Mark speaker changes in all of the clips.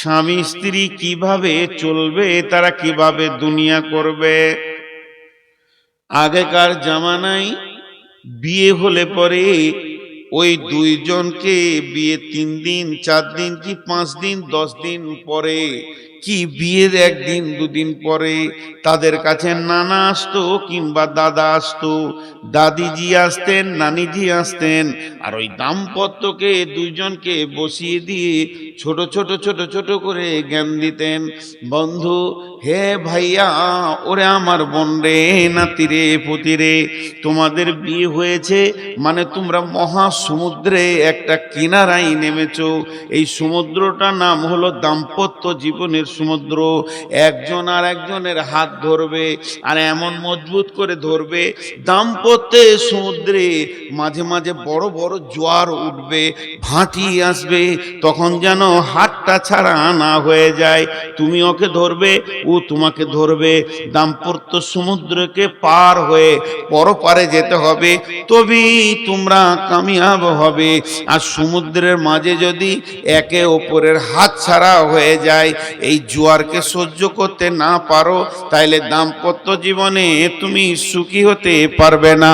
Speaker 1: স্বামী স্ত্রী কিভাবে চলবে, তারা কিভাবে দুনিয়া করবে। আগেকার জামানায় বিয়ে হলে পরে ওই দুইজনকে বিয়ে 3 দিন 4 দিন কি 5 দিন 10 দিন পরে কি বিয়ের 1 দিন 2 দিন পরে তাদের কাছে নানা আসতো কিংবা দাদা আসতো, দাদিজি আসতেন, নানিজি আসতেন, আর ওই দাম্পত্যকে দুইজনকে বসিয়ে দিয়ে ছোট ছোট ছোট ছোট করে জ্ঞান দিতেন। বন্ধু, হে ভাইয়া, ওরে আমার বোন রে, নাতি রে, পুতি রে, তোমাদের বিয়ে হয়েছে মানে তোমরা মহা সমুদ্রে একটা কিনারায় নেমেছো। এই সমুদ্রটার নাম হলো দাম্পত্য জীবনের সমুদ্র। একজন আর একজনের হাত ধরবে আর এমন মজবুত করে ধরবে, দাম্পত্যের সমুদ্রে মাঝে মাঝে বড় বড় জোয়ার উঠবে, ভাটি আসবে, তখন যেন হাতটা ছাড়া না হয়ে যায়। তুমি ওকে ধরবে, ও তোমাকে ধরবে। দাম্পত্য সমুদ্রকে পার হয়ে পরপারে যেতে হবে, তবেই তোমরা কামিয়াব হবে। আর সমুদ্রের মাঝে যদি একে অপরের হাত ছাড়া হয়ে যায়, এই জোয়ারকে সহ্য করতে না পারো, তাইলে দাম্পত্য জীবনে তুমি সুখী হতে পারবে না।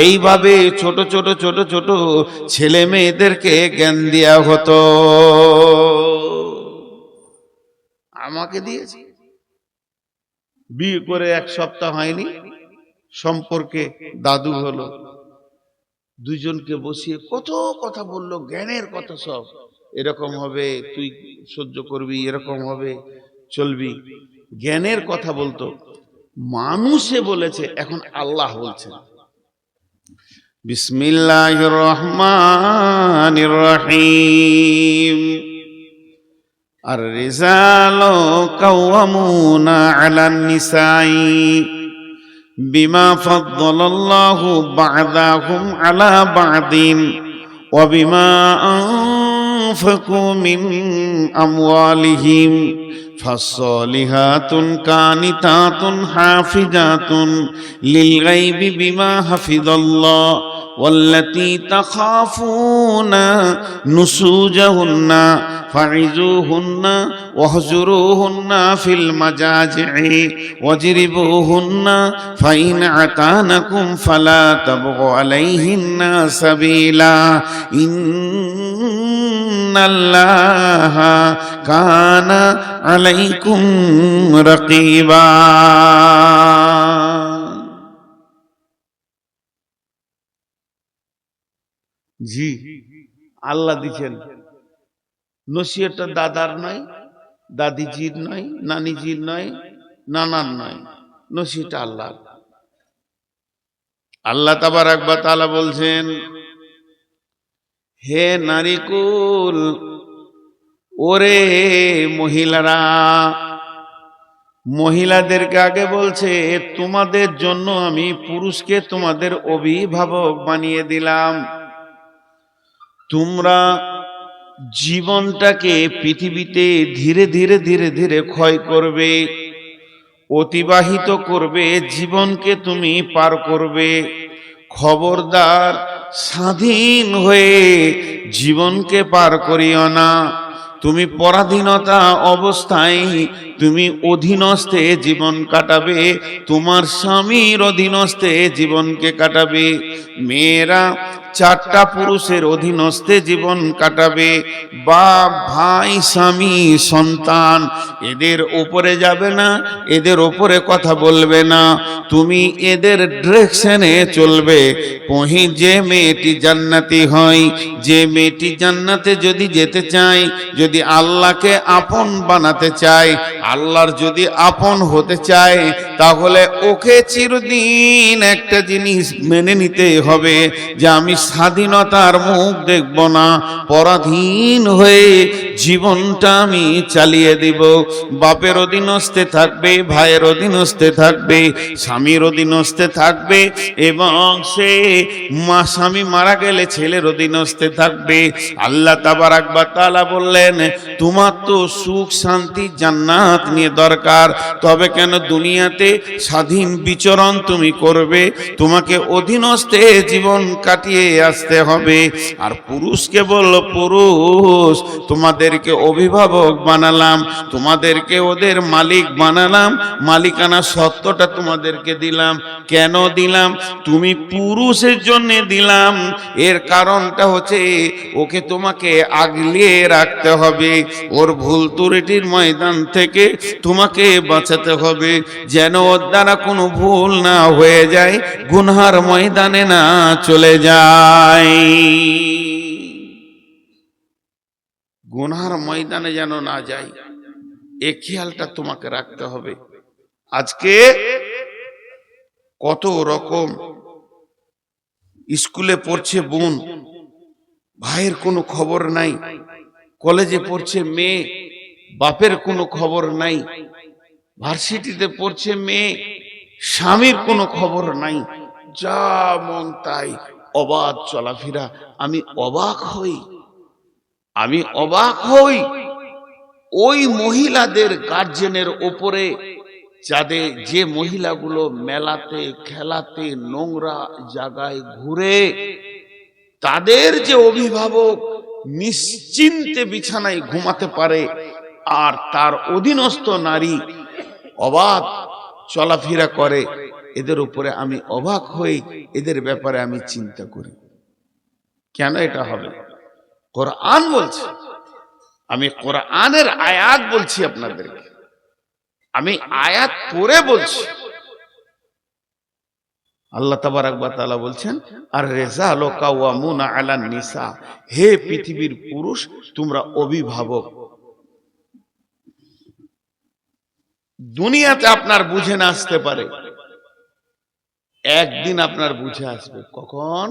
Speaker 1: এইভাবে ছোট ছোট ছোট ছোট ছেলে মেয়েদেরকে জ্ঞান দেয়া হতো। আমাকে দিয়েছে, বিয়ে করে 1 সপ্তাহ হয়নি, সম্পর্কে দাদু হলো, দুইজনকে বসিয়ে কত কথা বললো, জ্ঞানের কথা সব। এরকম হবে, তুই সহ্য করবি, এরকম হবে, চলবি, জ্ঞানের কথা বলতো। মানুষে বলেছে, এখন আল্লাহ বলছেন, বিসমিল্লাহির রহমানির রহিম। আর রিজালু কাওয়ামুনা আলান নিসাই বিমা ফাদ্দালাল্লাহু বা'দাহুম আলা বা'দিন ওয়া বিমা আনফাকু মিন আমওয়ালিহিম ফাসসালিহাতুন কানিতাতুন হাফিজাতুন লিল গায়বি বিমা হাফিজাল্লাহ والتي تخافون نشوزهن فعظوهن واهجروهن في المضاجع واضربوهن فإن أطعنكم فلا تبغوا عليهن سبيلا إن الله كان عليكم رقيبا। জি, আল্লাহ দিচ্ছেন। নসিহতটা দাদার নয়, দাদিজির নয়, নানিজির নয়, নানার নয়, নসিহতটা আল্লাহ। আল্লাহ তাবারক ওয়া তাআলা বলছেন, হে নারীকুল, ওরে মহিলারা, মহিলাদেরকে আগে বলছে, তোমাদের জন্য আমি পুরুষকে তোমাদের অভিভাবক বানিয়ে দিলাম। তোমরা জীবনটাকে পৃথিবীতে ধীরে ধীরে ধীরে ধীরে ক্ষয় করবে, অতিবাহিত করবে, জীবনকে তুমি পার করবে। খবরদার, স্বাধীন হয়ে জীবনকে পার করিও না। তুমি পরাধীনতা অবস্থায় তুমি অধীনস্থে জীবন কাটাবে, তোমার স্বামীর অধীনস্থে জীবনকে কাটাবে। মেয়েরা 4টা পুরুষের অধীনস্থে জীবন কাটাবে, বাপ, ভাই, স্বামী, সন্তান, এদের উপরে যাবে না, এদের উপরে কথা বলবে না, তুমি এদের ডিরেকশনে চলবে। যে মেয়েটি জান্নাতি হয়, যে মেয়েটি জান্নাতে যদি যেতে চায়, যদি আল্লাহকে আপন বানাতে চায়, আল্লাহর যদি আপন হতে চায়, তাহলে ওকে চিরদিন একটা জিনিস মেনে নিতে হবে, যে আমি স্বাধীনতার মুখ দেখব না, পরাধীন হয়ে জীবনটা আমি চালিয়ে দিব। বাপের অধীনস্থে থাকবে, ভাইয়ের অধীনস্থে থাকবে, স্বামীর অধীনস্থে থাকবে, এবং সে স্বামী মারা গেলে ছেলের অধীনস্থে থাকবে। আল্লাহ তাবারক ওয়া তাআলা বললেন, তোমার তো সুখ শান্তি জান্নাত নিয়ে দরকার, তবে কেন দুনিয়াতে স্বাধীন বিচরণ তুমি করবে, তোমাকে অধীনস্থে জীবন কাটিয়ে আসতে হবে। আর পুরুষকে বলল, পুরুষ তোমাদেরকে অভিভাবক বানালাম, তোমাদেরকে ওদের মালিক বানালাম, মালিকানা সত্ত্বটা তোমাদেরকে দিলাম। কেন দিলাম? তুমি পুরুষের জন্য দিলাম। এর কারণটা হচ্ছে ওকে তোমাকে আগলিয়ে রাখতে হবে, ওর ভুল ত্রুটির ময়দান থেকে তোমাকে বাঁচাতে হবে, যেন ওর দ্বারা কোনো ভুল না হয়ে যায়, গুনহার ময়দানে না চলে যায়, গুনহার ময়দানে যেন না যায়, এ খেয়ালটা তোমাকে রাখতে হবে। আজকে কত রকম স্কুলে পড়ছে বোন, ভাইয়ের কোনো খবর নাই, কলেজে পড়ছে মেয়ে, বাপের কোনো খবর নাই, ভার্সিটিতে পড়ছে মেয়ে, স্বামীর কোনো খবর নাই, যা মন তাই অবাধ চলাফেরা। আমি অবাক হই, আমি অবাক হই ওই মহিলাদের গার্জেনের ওপরে, যাদের যে মহিলাগুলো মেলাতে খেলাতে নোংরা জায়গায় ঘুরে, তাদের যে অভিভাবক নিশ্চিন্তে বিছানায় ঘুমাতে পারে, আর তার অধীনস্থ নারী অবাধ চলাফেরা করে, এদের উপরে আমি অবাক হই, এদের ব্যাপারে আমি চিন্তা করি কেন এটা হবে। কোরআন বলছে, আমি কোরআনের আয়াত বলছি আপনাদেরকে, আমি আয়াত পড়ে বলছি। আল্লাহ তাবারাক ওয়া তাআলা বলছেন, আর রিজালু কাওয়ামুনা আলান নিসা, হে পৃথিবীর পুরুষ তোমরা অভিভাবক। দুনিয়াতে আপনার বুঝে না আসতে পারে, একদিন আপনার বুঝে আসবে। কখন?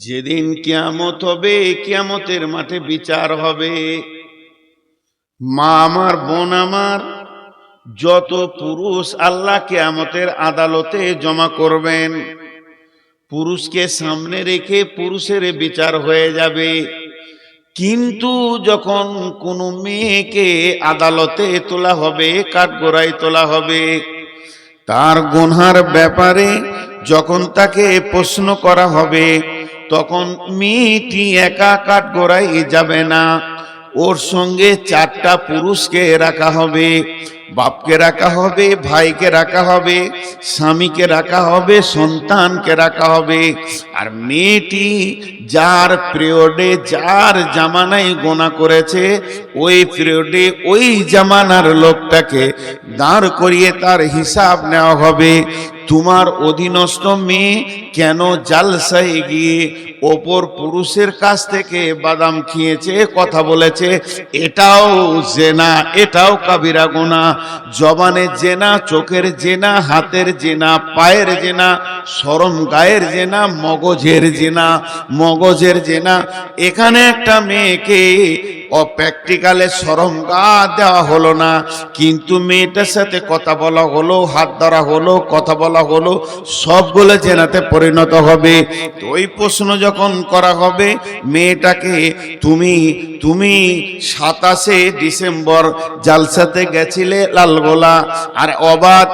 Speaker 1: যেদিন কিয়ামত হবে, কিয়ামতের মাঠে বিচার হবে। মা আমার, বোন আমার, যত পুরুষ আল্লাহ কিয়ামতের আদালতে জমা করবেন, পুরুষকে সামনে রেখে পুরুষের বিচার হয়ে যাবে। কিন্তু যখন কোনো মেয়েকে আদালতে তোলা হবে, কাঠগড়ায় তোলা হবে, তার গুনহার ব্যাপারে যখন তাকে প্রশ্ন করা হবে, তখন মেয়েটি একা কাঠগড়ায় যাবে না, ওর সঙ্গে চারটা পুরুষকে রাখা হবে। বাপকে রাখা হবে, ভাইকে রাখা হবে, স্বামীকে রাখা হবে, সন্তানকে রাখা হবে। আর মেয়েটি যার পিরিয়ডে, যার জামানায় গোনা করেছে, ওই পিরিয়ডে ওই জামানার লোকটাকে দাঁড় করিয়ে তার হিসাব নেওয়া হবে। তোমার অধীনস্থ মেয়ে কেন জালসায় গিয়ে অপর পুরুষের কাছ থেকে বাদাম খেয়েছে, কথা বলেছে, এটাও জেনা, এটাও কাবিরা গুনাহ। জবানের জেনা, চোখের জেনা, হাতের জেনা, পায়ের জেনা, শরম গায়ের জেনা, মগজের জেনা, মগজের জেনা। এখানে একটা মেয়েকে প্র্যাকটিক্যালে শরম গা দেওয়া হলো না, কিন্তু মেয়েটার সাথে কথা বলা হলো, হাত ধরা হলো, কথা বলা হলো, সবগুলো জেনাতে পরিণত হবে। তো ওই প্রশ্ন যখন করা হবে মেয়েটাকে, তুমি 27 ডিসেম্বর জালসাতে গেছিলে লালগোলা, আর অবাধ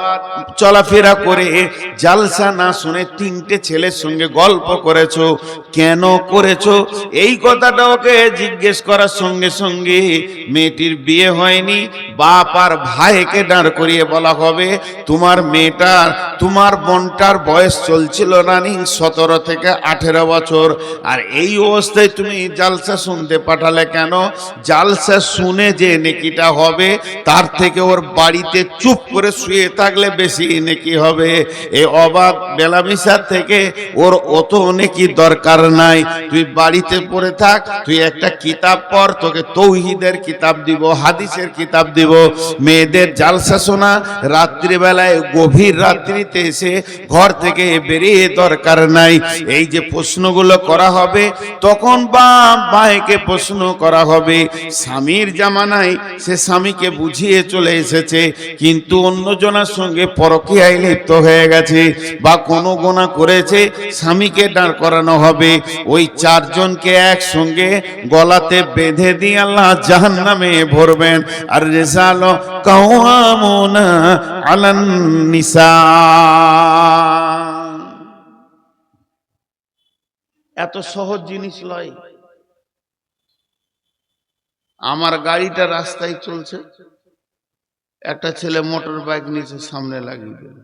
Speaker 1: চলাফেরা করে জালসা না শুনে 3টে ছেলের সঙ্গে গল্প করেছো, কেন করেছো? এই কথাটা ওকে জিজ্ঞেস করার সঙ্গে সঙ্গে মেয়েটির বিয়ে হয়নি, বাপ আর ভাইকে দাঁড় করিয়ে বলা হবে, তোমার মেয়েটার, তোমার বোনটার বয়স চলছিল রানিং 17 থেকে 18 বছর, আর এই অবস্থায় তুমি জালসা শুনতে পাঠালে কেন? জালসা শুনে যে নেকিটা হবে, তার থেকে ওর বাড়িতে চুপ করে শুয়ে থাকলে বেশি নেকি হবে। এই অবাধ বেলামিশার থেকে ওর অত নেকি দরকার নাই। তুই বাড়িতে পড়ে থাক, তুই একটা কিতাব পড়, তোকে তৌহিদের কিতাব দিব, হাদিসের কিতাব দিব। মেয়েদের জালসা শোনা রাত্রিবেলায়, গভীর রাত্রিতে এসে ঘর থেকে বেরিয়ে দরকার নাই। এই যে প্রশ্নগুলো করা হবে, তখন বাপ ভাইকে প্রশ্ন করা হবে। স্বামীর জামানায় সে স্বামীকে বুঝিয়ে চলে এসেছে, কিন্তু অন্যজনের সঙ্গে পরকীয়ায় লিপ্ত হয়ে গেছে বা কোনো গুনাহ করেছে, স্বামীকে দাঁড় করানো হবে। ওই 4 জনকে একসঙ্গে গলাতে বেঁধে দিয়ে আল্লাহ জাহান্নামে ভরবেন। আর রিজালু কাওয়ামুনা আলান নিসা। এত সহজ জিনিস লয়। আমার গাড়িটা রাস্তায় চলছে, একটা ছেলে মোটর বাইক নিচে সামনে লাগিয়ে দিল।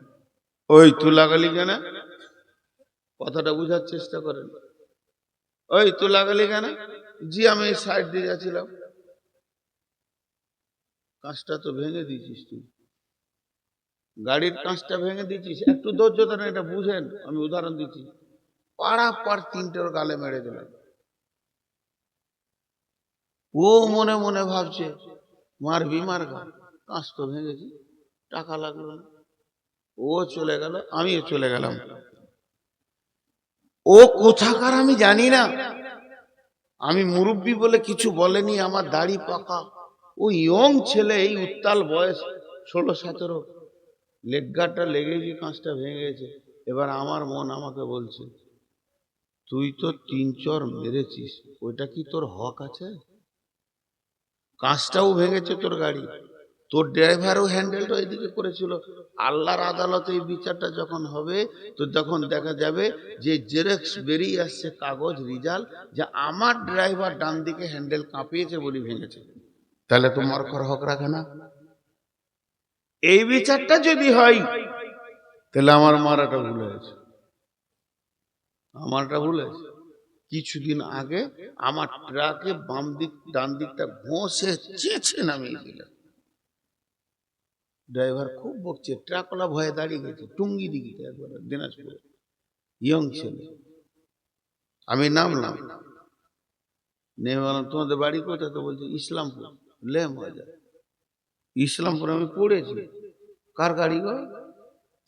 Speaker 1: ওই তুই লাগালি কেন? কথাটা বুঝার চেষ্টা করেন। ওই তুই লাগালি কেন? জি আমি সাইড দিয়ে যাচ্ছিলাম। কাঁচটা তো ভেঙে দিয়েছিস তুই, গাড়ির কাঁচটা ভেঙে দিয়েছিস। একটু ধৈর্য ধরেন, এটা বুঝেন। আমি উদাহরণ দিচ্ছি। পাড়া পাড় তিনটের গালে মেরে দিলাম। ও মনে মনে ভাবছে মারবি মারগা, কাঁচ তো ভেঙেছি, টাকা লাগলো না। ও চলে গেল, আমিও চলে গেলাম। ও কোথাকার আমি জানি না, আমি মুরব্বী বলে কিছু বলেনি, আমার দাড়ি পাকা। ও ইয়ং ছেলে, এই উত্তাল বয়স 16-17, লেগগাটা লেগেছি, কাঁচটা ভেঙে গেছে। এবার আমার মন আমাকে বলছে, তুই তো 3 চর মেরেছিস, ওইটা কি তোর হক আছে? কাঁচটাও ভেঙেছে তোর গাড়ি, তোর ড্রাইভারও হ্যান্ডেলটা এদিকে করেছিল। আল্লাহর আদালতে এই বিচারটা যখন হবে, তো তখন দেখা যাবে যে জেরক্স বেরিয়ে আসছে, কাগজ রিজাল্ট, যে আমার ড্রাইভার ডান দিকে হ্যান্ডেল কাঁপিয়েছে বলে ভেঙেছে। তাহলে তোমার কর হক রাখে না? এই বিচারটা যদি হয়, তাহলে আমার মারাটা ভুল হয়েছে, আমারটা ভুল হয়েছে। কিছুদিন আগে আমার ট্রাকে বাম দিক ডান দিকটা ঘষে চেঁচে নামিয়ে দিল। ড্রাইভার খুব বকছে, ট্রাকওয়ালা ভয়ে দাঁড়িয়ে গেছে টুঙ্গি দিঘিতে, একবার দিনাজপুরে, ইয়ং ছেলে। আমি নামলাম, নেমে বললাম তোমাদের বাড়ি কোথায়? তো বলছে ইসলামপুর। লে মজা, ইসলামপুর আমি পড়েছি। কার গাড়ি গো?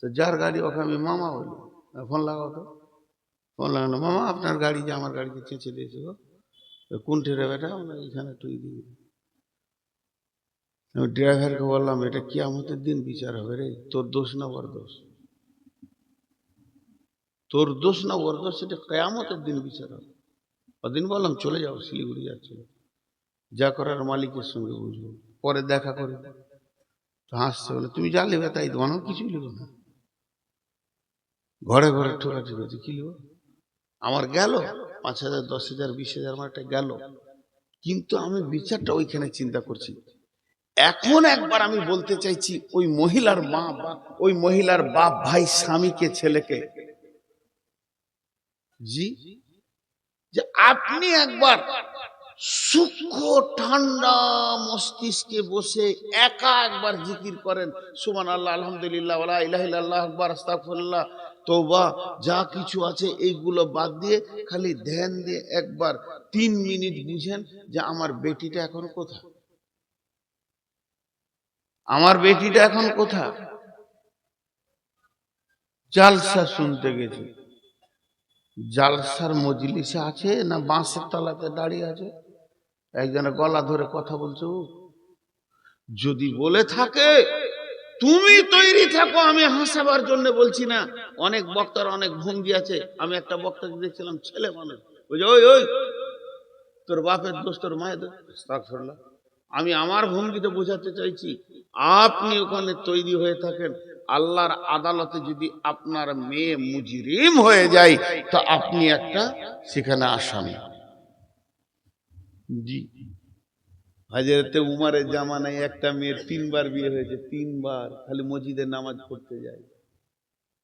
Speaker 1: তো যার গাড়ি ওকে আমি মামা বলি। ফোন লাগাও তো। ফোন লাগানো, মামা আপনার গাড়ি যে আমার গাড়িকে চেঁচে দিয়েছে গো, কোন ঠেরে বেটা, আমরা এখানে তুই দিবি। আমি ড্রাইভারকে বললাম, এটা কিয়ামতের দিন বিচার হবে রে, তোর দোষ না ওর দোষ, তোর দোষ না ওর দোষ, সেটা কিয়ামতের দিন বিচার হবে। ওদিন বললাম চলে যাও, শিলিগুড়ি যাচ্ছিল, যা করার মালিকের সঙ্গে বুঝবো, পরে দেখা করে। তো হাসছে, বলে তুমি যা নেবে তাই দেবো, কিছুই নেবো না। ঘরে ঘরে ঠোকাঠি করেছে, কি নেবো? আমার গেল 5,000, 10,000, 20,000 মারটা গেল, কিন্তু আমি বিচারটা ওইখানে চিন্তা করছি। এখন একবার আমি বলতে চাইছি ওই মহিলার মা বা ওই মহিলার বাপ ভাই স্বামীকে, ছেলেকে, জি, যে আপনি একবার সূক্ষ্ম ঠান্ডা মস্তিষ্কে বসে একা একবার জিকির করেন, সুবহানাল্লাহ, আলহামদুলিল্লাহ, ওয়া লা ইলাহা ইল্লাল্লাহ, আকবার, আস্তাগফিরুল্লাহ, তওবা, যা কিছু আছে এইগুলো বাদ দিয়ে খালি ধ্যান দিয়ে একবার 3 মিনিট বুঝেন যে আমার বেটিটা এখন কোথায়, আমার বেটিটা এখন কোথায়। জালসা শুনতে গেছে, জালসার মজলিসে আছে না বাঁশের তলাতে দাঁড়িয়ে আছে? একজনের গলা ধরে কথা বলছো। যদি বলে থাকে তুমি তৈরি থাকো, আমি হাসাবার জন্য বলছি না। অনেক বক্তার অনেক ভঙ্গি আছে। আমি একটা বক্তাকে দেখছিলাম, ছেলে মানুষ, বুঝে ওই ওই তোর বাপের দোষ, তোর মায়ের দোষ। আস্তাগফিরুল্লাহ। আমি আমার ভঙ্গিতে বোঝাতে চাইছি, আপনি ওখানে তৈরি হয়ে থাকেন, আল্লাহর আদালতে যদি আপনার মেয়ে মুজরিম হয়ে যায়, তো আপনি একটা সেখানে আসামি। জি, হযরতে উমরের জামানায় একটা মেয়ের 3 বার বিয়ে হয়েছে, 3 বার, খালি মসজিদে নামাজ পড়তে যায়।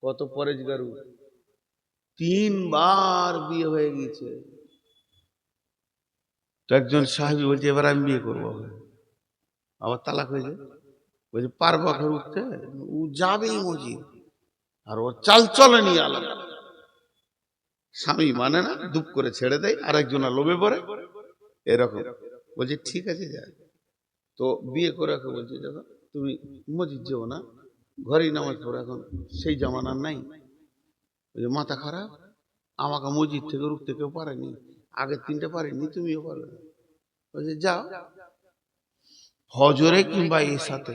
Speaker 1: কত পরেজগারু, 3 বার বিয়ে হয়ে গেছে। তো একজন সাহাবী বলছে এবার আমি বিয়ে করবো, আবার তালাক হয়েছে। বলছে পারবো এখন উঠতে? ও যাবেই মসজিদ, আর ওর চাল চলনি আলাদা। স্বামী মানে না, দুপ করে ছেড়ে দেয়, আরেকজনা লোভে পড়ে, এরকম। বলছে ঠিক আছে যা। তো বিয়ে করে ওকে বলছে দেখো তুমি মসজিদ যেও না, ঘরেই নামাজ পড়ো, এখন সেই জামানার নাই। মাথা খারাপ, আমাকে মসজিদ থেকে রুখতে কেউ পারেনি, আগের 3টে পারেনি, তুমিও পারবে না। বলছে যাও, ফজরে কিংবা এশাতে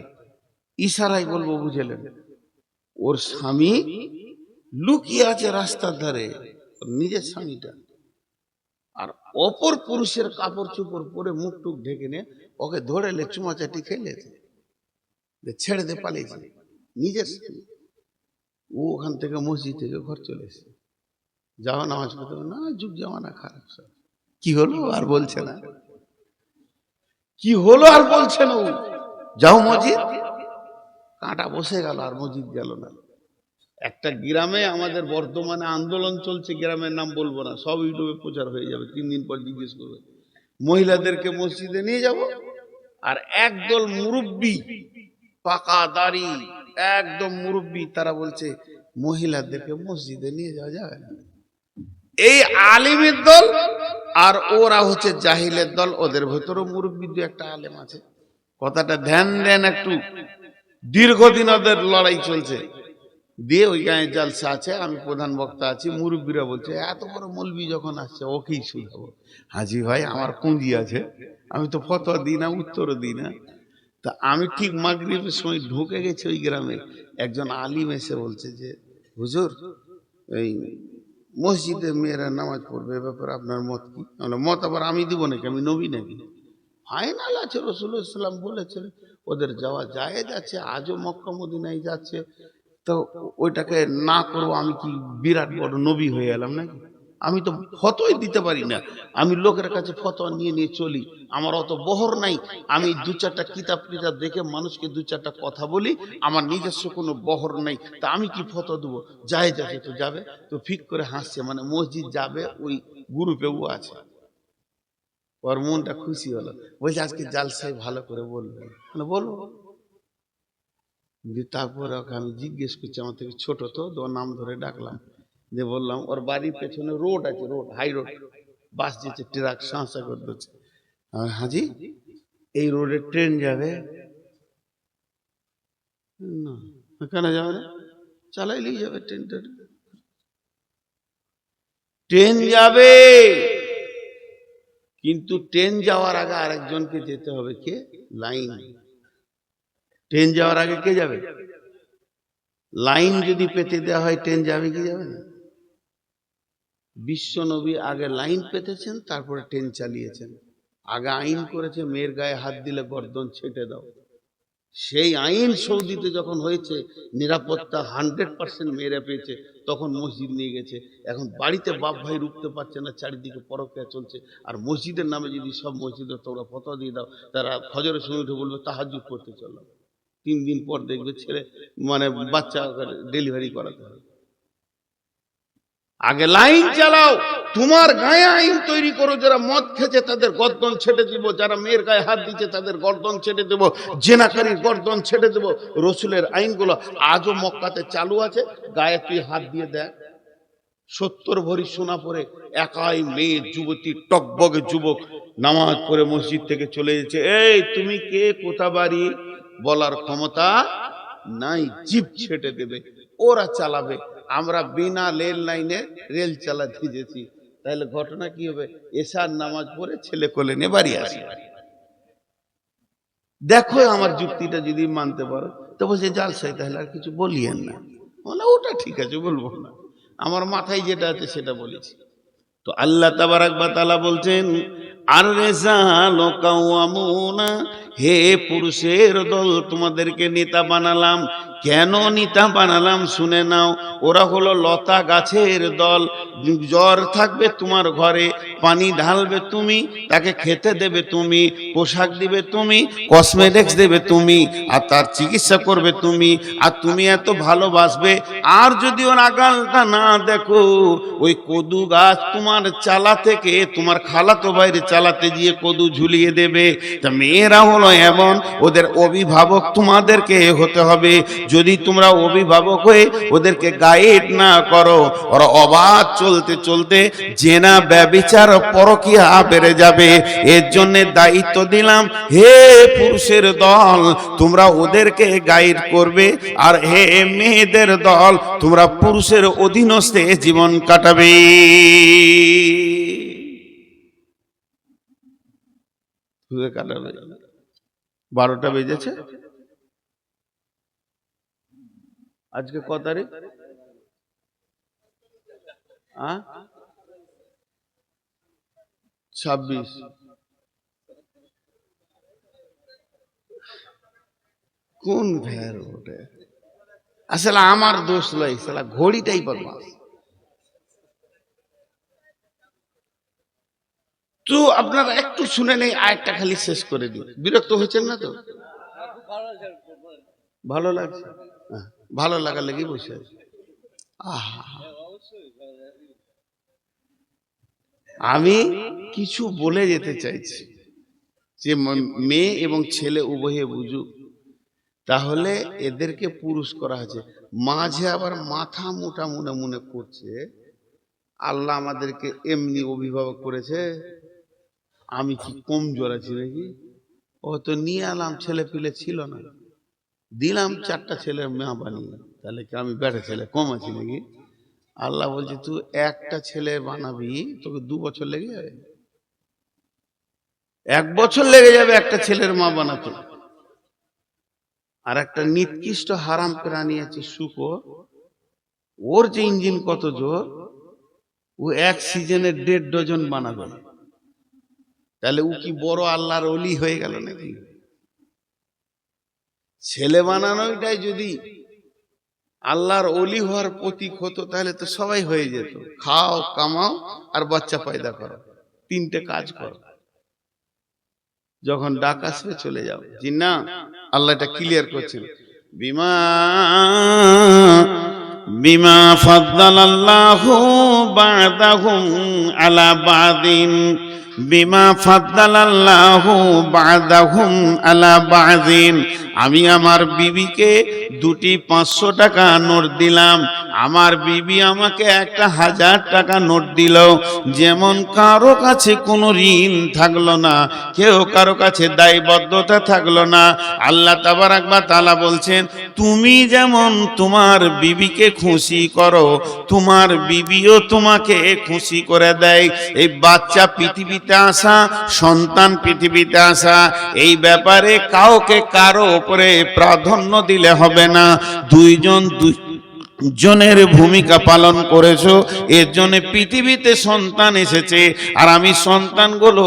Speaker 1: ইশারাই বলবো, বুঝেলেন? ওর স্বামী লুকিয়ে আছে রাস্তার ধারে, নিজের স্বামীটা, আর অপর পুরুষের কাপড় চোপড় পরে মুখ টুক ঢেকে নিয়ে ওকে ধরেলে চুমাচাটি খেলেছে, ছেড়ে দিয়ে পালিয়েছে নিজের স্ত্রী। ও ওখান থেকে মসজিদ থেকে ঘর চলে এসেছে, যাওয়া নামাজ পড়তে হবে না, যুগ জামানা খারাপ সব। কি হলো আর বলছে না, কি হলো আর বলছে না, ও যাও মসজিদ, কাঁটা বসে গেল আর মসজিদ গেল না। একটা গ্রামে আমাদের বর্তমানে আন্দোলন চলছে, গ্রামের নাম বলবো না, সব ইউটিউবে প্রচার হয়ে যাবে, 3 দিন পর জিজ্ঞেস করবে। মহিলাদেরকে মসজিদে নিয়ে যাব, আর একদল মুরব্বী, পাকা দাড়ি, একদম মুরব্বী, তারা বলছে মহিলাদেরকে মসজিদে নিয়ে যাওয়া যাবে না। এই আলিমের দল আর ওরা হচ্ছে জাহিলের দল, ওদের ভেতরেও মুরব্বী দু একটা আলেম আছে। কথাটা ধ্যান দেন একটু, দীর্ঘদিন ওদের লড়াই চলছে। দিয়ে ওই গায়ে জালসা আছে, আমি প্রধান বক্তা আছি, মুরব্বীরা বলছে এত বড় মৌলবি যখন আসছে ওকেই শুধাবো। হাজি ভাই আমার পুঁজি আছে, আমি তো ফতোয়া দিই না, উত্তরও দিই না। তা আমি ঠিক মাগরিবের সময় ঢুকে গেছি ওই গ্রামে, একজন আলিম এসে বলছে যে হুজুর, এই মসজিদে মেয়েরা নামাজ পড়বে, এ ব্যাপারে আপনার মত কি? মত আবার আমি দিব নাকি, আমি নবী নাকি? ফাইনাল আছে, রাসূলুল্লাহ সাল্লাল্লাহু আলাইহি ওয়াসাল্লাম বলেছেন ওদের যাওয়া জায়েজ আছে, আজও মক্কা মদিনায় যাচ্ছে, তো ওইটাকে না করবো, আমি কি বিরাট বড় নবী হয়ে এলাম নাকি? আমি তো ফতোয়াই দিতে পারি না, আমি লোকের কাছে ফতোয়া নিয়ে নিয়ে চলি, আমার অত বহর নাই। আমি দু চারটা কিতাব কিতাব দেখে মানুষকে দু চারটা কথা বলি, আমার নিজস্ব কোনো বহর নাই, তা আমি কি ফতোয়া দেবো? জায়েজ আছে তো যাবে। তো ফিক করে হাসছে, মানে মসজিদ যাবে ওই গ্রুপে ও আছে, ওর মনটা খুশি হলো, বলছে আজকে জালসায় ভালো করে বলবো, বলবো। দিয়ে তারপরে ওকে আমি জিজ্ঞেস করছি, আমার থেকে ছোট তো, ওর নাম ধরে ডাকলাম, যে বললাম ওর বাড়ির পেছনে রোড আছে, রোড হাই রোড, বাস যেছে, ট্রাক সাঁসা করে দিচ্ছে, হাজি এই রোডে ট্রেন যাবে না? কেন যাবে না? চালাইলেই যাবে ট্রেনটা, ট্রেন যাবে, কিন্তু ট্রেন যাওয়ার আগে আরেকজনকে যেতে হবে, কে? লাইন। ট্রেন যাওয়ার আগে কে যাবে? লাইন যদি পেতে দেওয়া হয় ট্রেন যাবে কি যাবে না? বিশ্ব নবী আগে লাইন পেতেছেন, তারপরে ট্রেন চালিয়েছেন। আগে আইন করেছে মেয়ের গায়ে হাত দিলে গর্দন ছেটে দাও। সেই আইন সৌদিতে যখন হয়েছে, নিরাপত্তা 100% মেয়েরা পেয়েছে, তখন মসজিদ নিয়ে গেছে। এখন বাড়িতে বাপ ভাই রুখতে পারছে না, চারিদিকে পরকিয়া চলছে, আর মসজিদের নামে যদি সব মসজিদে তোমরা ফতোয়া দিয়ে দাও, তারা ফজরের সময় উঠে বলবে তাহাজ্জুদ পড়তে চলো, 3 দিন পর দেখবে ছেলে, মানে বাচ্চা ডেলিভারি করাতে হবে। আগে লাইন চালাও, তোমার গায়ে আইন তৈরি করো, যারা মদ খেয়েছে তাদের গর্দন ছেড়ে দিব, যারা মেয়ের গায়ে হাত দিচ্ছে তাদের গর্দন ছেড়ে দেব, জেনাকারীর গর্দন ছেড়ে দেব। রসুলের আইনগুলো আজও মক্কাতে চালু আছে। গায়ে তুই হাত দিয়ে দেখ, 70 ভরি সোনা পরে একাই মেয়ে যুবতী, টকবগে যুবক, নামাজ পড়ে মসজিদ থেকে চলে যাচ্ছে, এই তুমি কে, কোথা বাড়ি, বলার ক্ষমতা নাই, জিপ ছেটে দেবে, ওরা চালাবে। আমরা বিনা রেল লাইনে রেল চালাতে যেছি, তাহলে ঘটনা কি হবে? এশার নামাজ পড়ে ছেলে কোলে নিয়ে বাড়ি আসে। দেখো আমার যুক্তিটা যদি মানতে পারো, তো বলছে জালসাই, তাহলে আর কিছু বলিয়েন না। বলে ওটা ঠিক আছে, বলবো না, আমার মাথায় যেটা আছে সেটা বলেছি। তো আল্লাহ তাবারাক ওয়া তাআলা বলছেন, আর রিজালু কাওয়ামুনা, হে পুরুষের দল, তোমাদেরকে নেতা বানালাম। কেন নেতা বানালাম শুনে নাও। ওরা হলো লতা গাছের দল। জ্বর থাকবে তোমার ঘরে, পানি ঢালবে তুমি, তাকে খেতে দেবে তুমি, পোশাক দিবে তুমি, কসমেটিক্স দেবে তুমি, আর তার চিকিৎসা করবে তুমি, আর তুমি এত ভালোবাসবে। আর যদি ওর আগালটা না দেখো, ওই কদু গাছ তোমার চালা থেকে তোমার খালাতো বাইরে চালাতে গিয়ে কদু ঝুলিয়ে দেবে। তা মেয়েরা হলো এমন, ওদের অভিভাবক তোমাদেরকে হতে হবে। যদি তোমরা অভিভাবক হয়ে ওদেরকে গাইড না করো, ওরা অবাধ চলতে চলতে জেনা ব্যভিচার পরকীয়া বেড়ে যাবে। এর জন্য দায়িত্ব দিলাম, হে পুরুষের দল, তোমরা ওদেরকে গাইড করবে, আর হে মেয়েদের দল, তোমরা পুরুষের অধীনস্থে জীবন কাটাবে। 12টা বেজেছে। আজকে ক তারিখ? 26। কোন ভ্যার ওটা? আসলে আমার দোষ নয়, সালা ঘড়িটাই বদমাস। তো আপনারা একটু শুনে নেই, আরেকটা খালি শেষ করে দিই। বিরক্ত হচ্ছেন না তো? ভালো লাগছে? হ্যাঁ, ভালো লাগার লেগে বসে আছে। আহা, আমি কিছু বলে যেতে চাইছি যে মেয়ে এবং ছেলে উভয়ে বুঝুক, তাহলে এদেরকে পুরুষ করা হয়েছে। মাঝে আবার মাথা মোটা মনে মনে করছে আল্লাহ আমাদেরকে এমনি অভিভাবক করেছে, আমি কি কমজোর আছি নাকি? ও তো নিয়ে এলাম, ছেলে পিলে ছিল না, দিলাম 4টা ছেলের মা বানিয়ে, তাহলে কি আমি বেটা ছেলে কম আছি নাকি? আল্লাহ বলছে তুই একটা ছেলে বানাবি, তোকে 2 বছর লেগে যাবে, 1 বছর লেগে যাবে একটা ছেলের মা বানাতে। আর একটা নিকৃষ্ট হারাম প্রাণী আছে শুকর, ওর যে ইঞ্জিন কত জোর, ও 1 সিজনে 1.5 ডজন বানাবে। তাহলে ও কি বড় আল্লাহর ওলি হয়ে গেল নাকি? ছেলে বানানোটাই যদি আল্লাহর ওলি হওয়ার প্রতীক হতো, তাহলে তো সবাই হয়ে যেত। খাও, কামাও, আর বাচ্চা পয়দা করো, 3টে কাজ করো, যখন ডাক আসবে চলে যাও। জি না, আল্লাহ এটা ক্লিয়ার করছেন। বিমা বিমা ফাদ্দালাল্লাহু বা'দাহুম আলা বা'দিন, বিমা ফাদ্দালাল্লাহু বা'দাহুম আলা বা'দিন। আমি আমার বিবিকে 2টি 500 টাকা নোট দিলাম, আমার বিবি আমাকে একটা 1000 টাকা নোট দিল। যেমন কারো কাছে কোনো ঋণ থাকলো না, কেউ কারো কাছে দায়বদ্ধতা থাকলো না। আল্লাহ তাবারাক ওয়া তাআলা বলছেন, তুমি যেমন তোমার বিবিকে খুশি করো, তোমার বিবিও তোমাকে খুশি করে দেয়। এই বাচ্চা পৃথিবীতে আসা, সন্তান পৃথিবীতে আসা, এই ব্যাপারে কাউকে কারো উপরে প্রাধান্য দিলে হবে না। দুইজন জনের ভূমিকা পালন করেছো, এর জন্য পৃথিবীতে সন্তান এসেছে। আর আমি সন্তানগুলো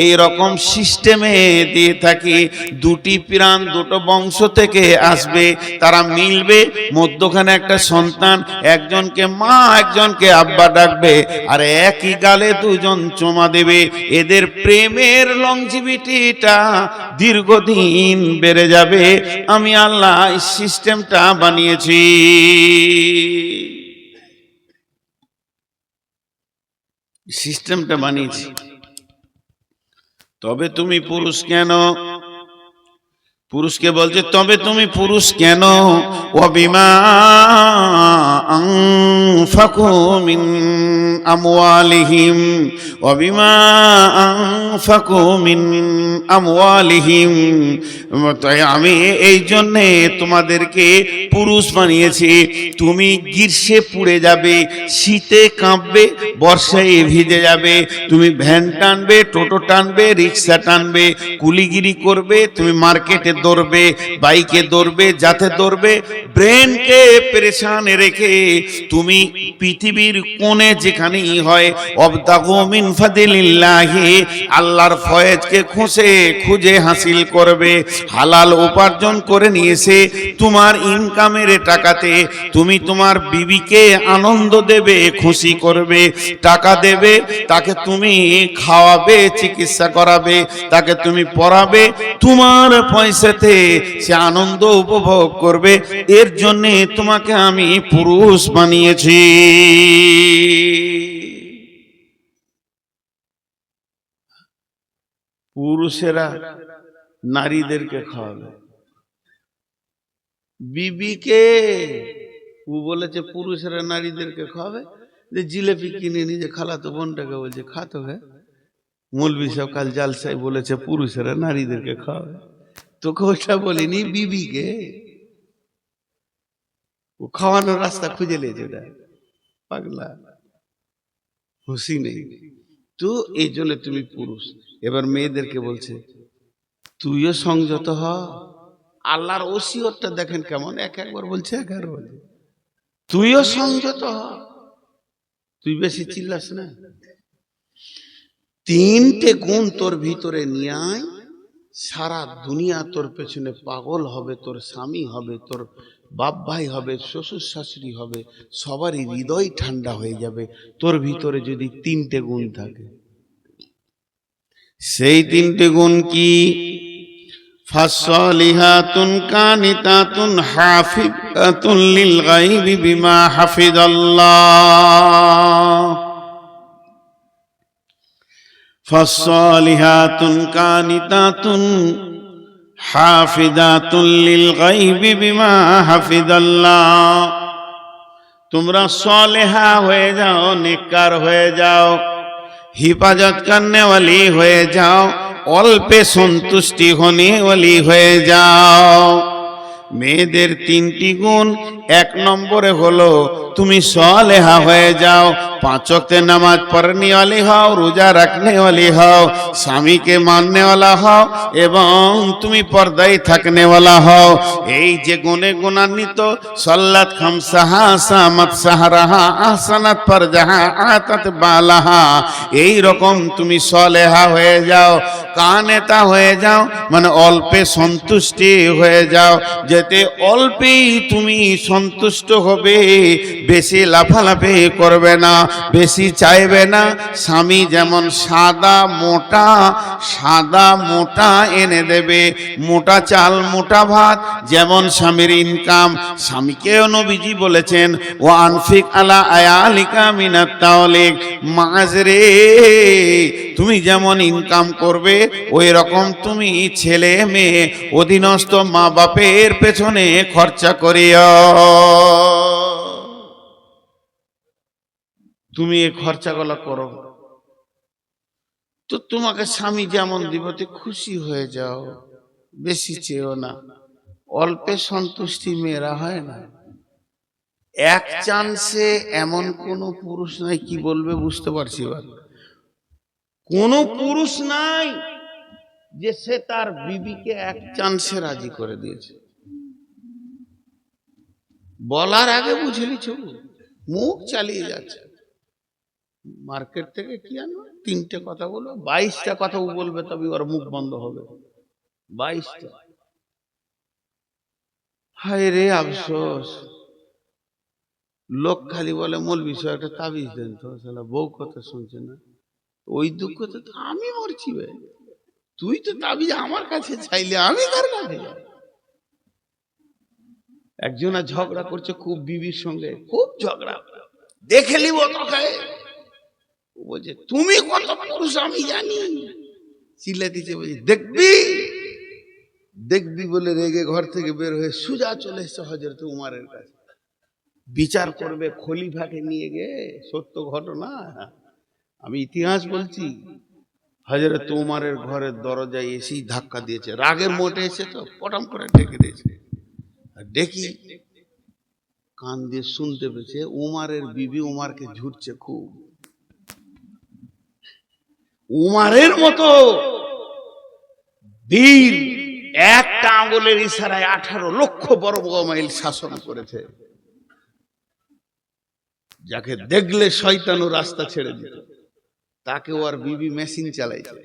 Speaker 1: এই রকম সিস্টেমে দিয়ে থাকি, 2টি প্রাণ 2টো বংশ থেকে আসবে, তারা মিলবে, মধ্যখানে একটা সন্তান, একজনকে মা একজনকে আব্বা ডাকবে, আর একই গালে 2জন চুমা দেবে। এদের প্রেমের লংজিভিটিটা দীর্ঘদিন বেড়ে যাবে। আমি আল্লাহ এই সিস্টেমটা বানিয়েছি। সিস্টেমটা বানিয়েছি। তবে তুমি পুরুষ কেন? পুরুষকে বলছে তবে তুমি পুরুষ কেন? ওয়াবিমা আনফাকু মিন আমওয়ালিহিম, ওয়াবিমা আনফাকু মিন আমওয়ালিহিম। তাই আমি এই জন্যে তোমাদেরকে পুরুষ বানিয়েছি। তুমি গ্রীষ্মে পুড়ে যাবে, শীতে কাঁপবে, বর্ষায় ভিজে যাবে। তুমি ভ্যান টানবে, টোটো টানবে, রিক্সা টানবে, কুলিগিরি করবে, তুমি মার্কেটে দৌড়বে, বাইকে দৌড়বে, যাতে দৌড়বে, ব্রেনকে পেরেশান রেখে তুমি পৃথিবীর কোণে যেখানেই হয় অবতাগু মিন ফাদিলিল্লাহি, আল্লাহর ফয়েজকে খুঁজে হাসিল করবে। হালাল উপার্জন করে নিয়েছে তোমার ইনকামের টাকাতে তুমি তোমার বিবিকে আনন্দ দেবে, খুশি করবে, টাকা দেবে, তাকে তুমি খাওয়াবে, চিকিৎসা করাবে, তাকে তুমি পড়াবে, তোমার পয়সাতে সে আনন্দ উপভোগ করবে। এর জন্য তোমাকে আমি পুরুষ বানিয়েছি। পুরুষেরা নারীদেরকে খাওয়াবে, বিবিকে ও বলেছে পুরুষেরা নারীদেরকে খাওয়াবে। যে জিলেপি কিনে নিজে খালাতো বোনটাকে বলছে খাতো গে, মৌলভী সাহেব কাল জালসায় বলেছে পুরুষেরা নারীদেরকে খাওয়াবে, তোকে ওটা বলিনি, বিবিকে। ও খাওয়ানোর রাস্তা খুঁজে নিয়েছে, ওটা পাগলা, হুঁশি নেই। তো এই জন্য তুমি পুরুষ। এবার মেয়েদেরকে বলছে তুইও সংযত হ। আল্লাহর ওসিয়তটা দেখেন কেমন, একবার বলছে, একবার বলছে তুইও সংযত হ, তুই বেশি চিল্লাস না। তিনটে গুণ তোর ভিতরে নিয়ে আয়, সারা দুনিয়া তোর পেছনে পাগল হবে, তোর স্বামী হবে, তোর বাপ ভাই হবে, শ্বশুর শাশুড়ি হবে, সবারই হৃদয় ঠান্ডা হয়ে যাবে তোর ভিতরে যদি তিনটে গুণ থাকে। সেই তিনটে গুণ কি? ফাসলিহাতুন কানিতাতুন হাফিজাতুন লিল গায়বি বিমা হাফিজাল্লাহ। ফাসলিহাতুন কানিতাতুন হাফিজাতুন লিল গায়বি বিমা হাফিজাল্লাহ। তোমরা সালেহা হয়ে যাও, নেককার হয়ে যাও, हिफाजत करने वाली हुए जाओ, অল্পে সন্তুষ্টি होने वाली হয়ে যাও। মেয়েদের তিনটি গুণ, এক নম্বরে হলো তুমি সালেহা হয়ে যাও, पांच वक्त नमाज पढ़ने वाली हो, रोजा रखने वाली हो, स्वामी के मानने वाला हो एवं तुम्हें पर्दाई थकने वाला हो। এই যে গুণে গুণান্বিত, সল্লাত খামসাহা সামাত সাহরাহা আহসানাত ফারজাহা আতাত বালাহা, এই রকম তুমি সালেহা হয়ে যাও, কানেতা হয়ে যাও, মানে অল্পে সন্তুষ্টি হয়ে যাও, যেতে অল্পেই তুমি সন্তুষ্ট হবে, বেশি লাফালাফি করবে না, বেশি চাইবে না। স্বামী যেমন সাদা মোটা এনে দেবে, মোটা চাল মোটা ভাত, যেমন স্বামীর ইনকাম। স্বামীকেও নবীজি বলেছেন, ও আনফিক আলা আয়ালিকা মিনাত তাওলিক, মাঝরে তুমি যেমন ইনকাম করবে ওই রকম তুমি ছেলে মেয়ে অধীনস্থ মা বাপের পেছনে খরচা করিও। তুমি এই খরচাগুলো করো তো তোমাকে স্বামী যেমন দিবতে খুশি হয়ে যাও, বেশি চেয়েও না। অল্পে সন্তুষ্টি মেয়েরা হয় না। এক চান্সে এমন কোন পুরুষ নাই, কি বলবে বুঝতে পারছি, কোন পুরুষ নাই যে সে তার বিবিকে এক চান্সে রাজি করে দিয়েছে। বলার আগে বুঝে নিছ, মুখ চালিয়ে যাচ্ছে। মার্কেট থেকে কি আনো, তিনটে কথা বলো, 22টা কথা বলবে, তবে ওর মুখ বন্ধ হবে। 22টা। হায় রে আফসোস, লোক খালি বলে মৌলবি সাহেব একটা তাবিজ দেন তো, শালা বউ কথা শুনছে না। ওই দুঃখ তো আমি মরছি ভাই, তুই তো তাবিজ আমার কাছে চাইলে আমি কার কাছে যাব? একজনা ঝগড়া করছে খুব বিবির সঙ্গে, খুব ঝগড়া, দেখে নিব তোকে। বলছে তুমি কত পুরুষ আমি জানি, চিল্লা দিচ্ছে, বলছে দেখবি দেখবি বলে রেগে ঘর থেকে বের হয়ে সুজা চলে এসছে হযরত উমরের কাছে। বিচার করবে খলিফাকে নিয়ে গিয়ে, সত্য ঘটনা, আমি ইতিহাস বলছি। হযরত উমরের ঘরের দরজায় এসেই ধাক্কা দিয়েছে, রাগের মোটে এসে তো পটাম করে ডেকে দিয়েছে। ডেকে কান দিয়ে শুনতে পেয়েছে উমরের বিবি উমরকে ঝুটছে খুব। উমরের মতো বীর একটা আঙ্গুলের ইশারায় 18 লক্ষ বর্গ মাইল শাসন করেছে, যাকে দেখলে শয়তানও রাস্তা ছেড়ে দিত, তাকে ওর বিবি মেশিন চালাইছে,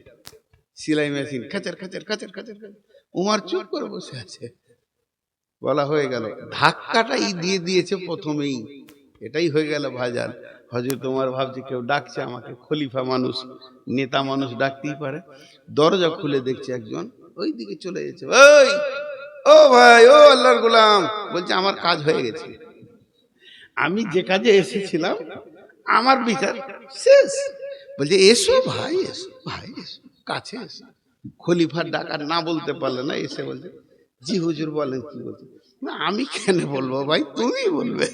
Speaker 1: সেলাই মেশিন, খাচার খাচার খাচার খাচার। উমর চুপ করে বসে আছে। বলা হয়ে গেল, ধাক্কাটাই দিয়ে দিয়েছে প্রথমেই, এটাই হয়ে গেল ভাজান। হযরত উমর ভাবছে কেউ ডাকছে আমাকে, খলিফা মানুষ, নেতা মানুষ ডাকতেই পারে। দরজা খুলে দেখছে একজন ওই দিকে চলে যাচ্ছে। ওই ও ভাই, ও আল্লাহর গোলাম, বলছে আমার কাজ হয়ে গেছে, আমি যে কাজে এসেছিলাম আমার বিচার শেষ। বলছে এসো ভাই, এসো ভাই, এসো কাছে এসো। খলিফার ডাকার না বলতে পারলে না, এসে বলছে জি হুজুর বলেন কি বলছে। না আমি কেন বলবো ভাই, তুমি বলবে,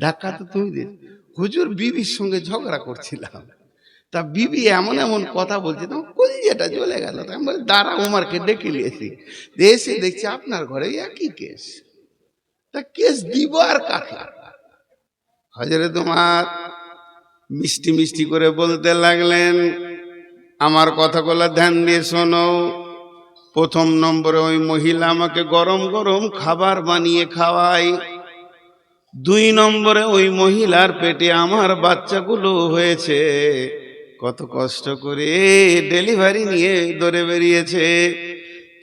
Speaker 1: ধাক্কা তো তুমি দিয়েছ। হুজুর বিবির সঙ্গে ঝগড়া করছিলাম, তা বিবি এমন এমন কথা বলছে, তখন কলিজাটা জ্বলে গেল। আমি বলি দাঁড়া, উমরকে ডেকে নিয়েছি, এসে দেখছি আপনার ঘরে একই কেস, তা কেস দিব আর কাকে? হযরত উমর মিষ্টি মিষ্টি করে বলতে লাগলেন, আমার কথাগুলো ধ্যান দিয়ে শোনো। প্রথম নম্বরে ওই মহিলা আমাকে গরম গরম খাবার বানিয়ে খাওয়ায়। 2 নম্বরে ওই মহিলার পেটে আমার বাচ্চাগুলো হয়েছে। কত কষ্ট করে ডেলিভারি নিয়ে দৌড়ে বেরিয়েছে।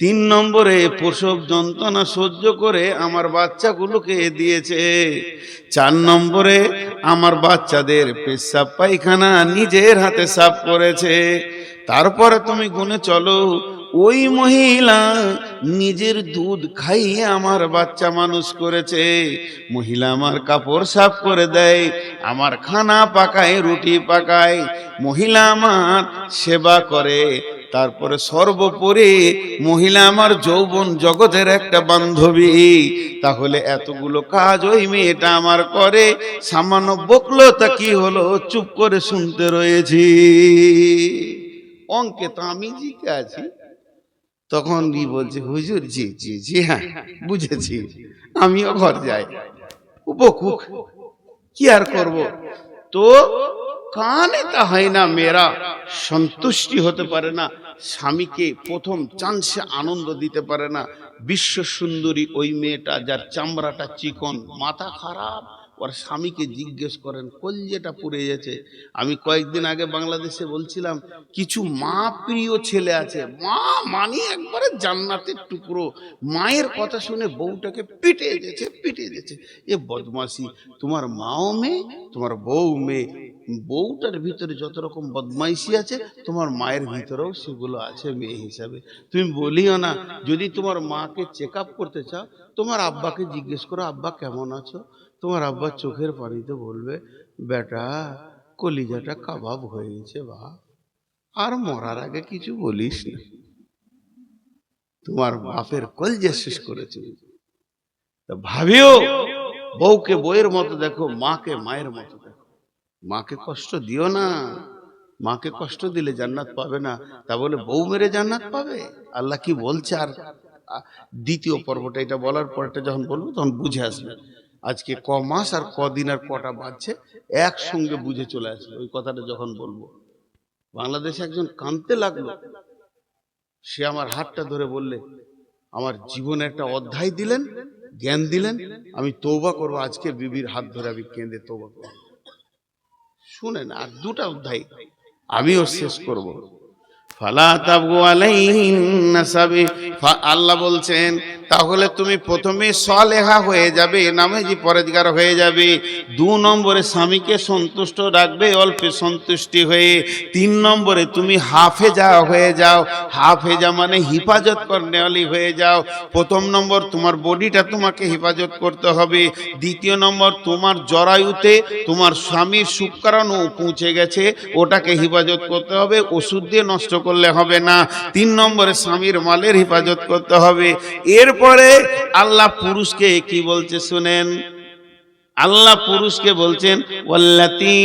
Speaker 1: 3 নম্বরে প্রসব যন্ত্রণা সহ্য করে আমার বাচ্চাগুলোকে দিয়েছে। 4 নম্বরে আমার বাচ্চাদের পেশাব পায়খানা নিজের হাতে সাফ করেছে। তারপরে তুমি গুনে চলো, ওই মহিলা নিজের দুধ খাইয়ে আমার বাচ্চা মানুষ করেছে। মহিলা আমার কাপড় সাফ করে দেয়, আমার খানা পাকায়, রুটি পাকায়, মহিলা আমার সেবা করে। তারপরে সর্বোপরি মহিলা আমার যৌবন জগতের একটা বান্ধবী। তাহলে এতগুলো কাজ ওই মেয়েটা আমার করে, সামান্য বকলো তা কি হলো, চুপ করে শুনতে রয়েছি। অঙ্কে তো আমি জিতে আছি। তখন বলছে, হুজুর জি জি জি হ্যাঁ বুঝেছি, আমিও ঘর যাই, উপকুক কি আর করব। তো কানে তা হয় না, মেয়েরা সন্তুষ্টি হতে পারে না, স্বামীকে প্রথম চান্সে আনন্দ দিতে পারে না। বিশ্ব সুন্দরী ওই মেয়েটা, যার চামড়াটা চিকন, মাথা খারাপ, ওর স্বামীকে জিজ্ঞেস করেন, কলজেটা পুড়ে গেছে। আমি কয়েকদিন আগে বাংলাদেশে বলছিলাম, কিছু মা প্রিয় ছেলে আছে, মা মানি একবারে জান্নাতের টুকরো, মায়ের কথা শুনে বউটাকে পিটে দিয়েছে, পিটে দিয়েছে। এ বদমাশি, তোমার মাও মেয়ে, তোমার বউ মেয়ে, বউটার ভিতরে যত রকম বদমাইশি আছে, তোমার মায়ের ভিতরেও সেগুলো আছে মেয়ে হিসাবে। তুমি বলিও না, যদি তোমার মাকে চেক আপ করতে চাও, তোমার আব্বাকে জিজ্ঞেস করো, আব্বা কেমন আছো? তোমার আব্বা চোখের পানিতে বলবে, বেটা কলিজাটা কাবাব হয়ে গেছে বাপ, আর মরার আগে কিছু বলিস না, তোমার বাপের কলজা শেষ করেছে। ভাবিও, বউকে বউয়ের মতো দেখো, মাকে মায়ের মতো দেখো। মাকে কষ্ট দিও না, মাকে কষ্ট দিলে জান্নাত পাবে না। তা বলে বউ মেরে জান্নাত পাবে? আল্লাহ কি বলছে? আর দ্বিতীয় পর্বটা, এটা বলার পরটা যখন বলবো তখন বুঝে আসবে। আজকে ক মাস আর কদিন আর কটা বাজছে একসঙ্গে বুঝে চলে আসবে ওই কথাটা যখন বলবো। বাংলাদেশে একজন কাঁদতে লাগলো, সে আমার হাতটা ধরে বললে, আমার জীবনে একটা অধ্যায় দিলেন, জ্ঞান দিলেন, আমি তওবা করবো, আজকে বিবির হাত ধরে আমি কেঁদে তওবা করবো। শুনেন, আর দুটা অধ্যায় আমিও শেষ করব। ফালা তাবগু আলাইহিন্না সাবি, আল্লাহ বলছেন তাহলে তুমি প্রথমে সালেহা হয়ে যাবে, নামাজি পরেজগার হয়ে যাবে। 2 নম্বরে স্বামীকে সন্তুষ্ট রাখবে, অল্পে সন্তুষ্টি হয়ে। 3 নম্বরে তুমি হাফেজা হয়ে যাও, হাফেজা মানে হিফাজত করনেওয়ালি হয়ে যাও। প্রথম নম্বর তোমার বডিটা তোমাকে হেফাজত করতে হবে। দ্বিতীয় নম্বর তোমার জরায়ুতে তোমার স্বামীর শুক্রাণু পৌঁছে গেছে, ওটাকে হেফাজত করতে হবে, ওষুধ দিয়ে নষ্ট করলে হবে না। 3 নম্বরে স্বামীর মালের হেফাজত করতে হবে। এরপরে আল্লাহ পুরুষকে কি বলছে শুনেন, আল্লাহ পুরুষকে বলছেন, ওয়াল্লাতী